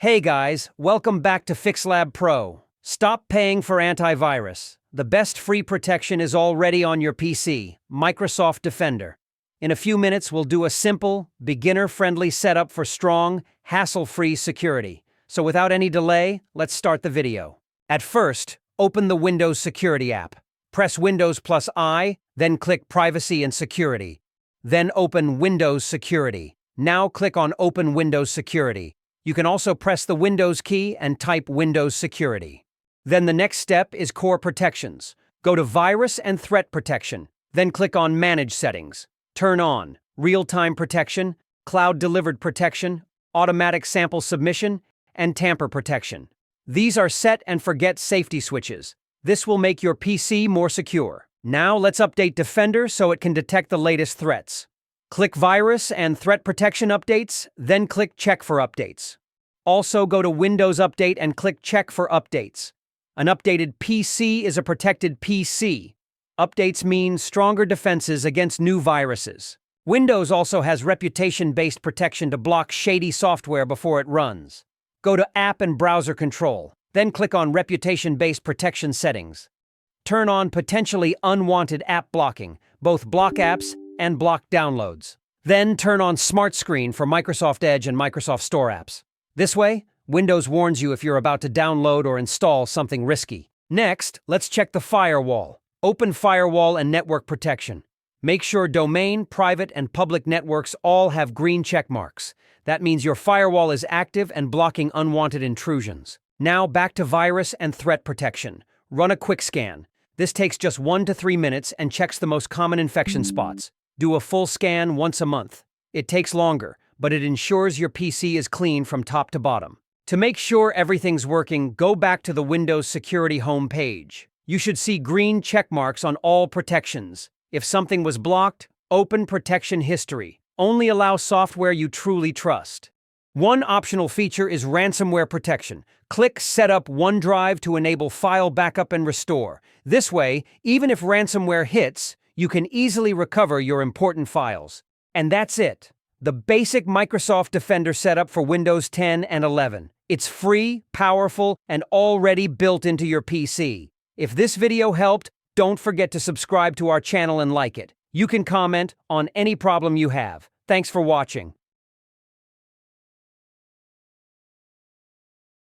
Hey guys, welcome back to FixLab Pro. Stop paying for antivirus. The best free protection is already on your PC, Microsoft Defender. In a few minutes, we'll do a simple, beginner-friendly setup for strong, hassle-free security. So without any delay, let's start the video. At first, open the Windows Security app. Press Windows plus I, then click Privacy and Security. Then open Windows Security. Now click on Open Windows Security. You can also press the Windows key and type Windows Security. Then the next step is Core Protections. Go to Virus and Threat Protection, then click on Manage Settings. Turn on Real-Time Protection, Cloud-Delivered Protection, Automatic Sample Submission, and Tamper Protection. These are set and forget safety switches. This will make your PC more secure. Now let's update Defender so it can detect the latest threats. Click Virus and Threat Protection Updates, then click Check for Updates. Also go to Windows Update and click Check for Updates. An updated PC is a protected PC. Updates mean stronger defenses against new viruses. Windows also has reputation-based protection to block shady software before it runs. Go to App and Browser Control, then click on Reputation-based Protection Settings. Turn on potentially unwanted app blocking, both block apps and block downloads. Then turn on SmartScreen for Microsoft Edge and Microsoft Store apps. This way, Windows warns you if you're about to download or install something risky. Next, let's check the Firewall. Open Firewall and Network Protection. Make sure domain, private, and public networks all have green check marks. That means your firewall is active and blocking unwanted intrusions. Now back to Virus and Threat Protection. Run a quick scan. This takes just 1 to 3 minutes and checks the most common infection spots. Do a full scan once a month. It takes longer, but it ensures your PC is clean from top to bottom. To make sure everything's working, go back to the Windows Security home page. You should see green check marks on all protections. If something was blocked, open Protection History. Only allow software you truly trust. One optional feature is ransomware protection. Click Set up OneDrive to enable file backup and restore. This way, even if ransomware hits, you can easily recover your important files. And that's it. The basic Microsoft Defender setup for Windows 10 and 11. It's free, powerful, and already built into your PC. If this video helped, don't forget to subscribe to our channel and like it. You can comment on any problem you have. Thanks for watching.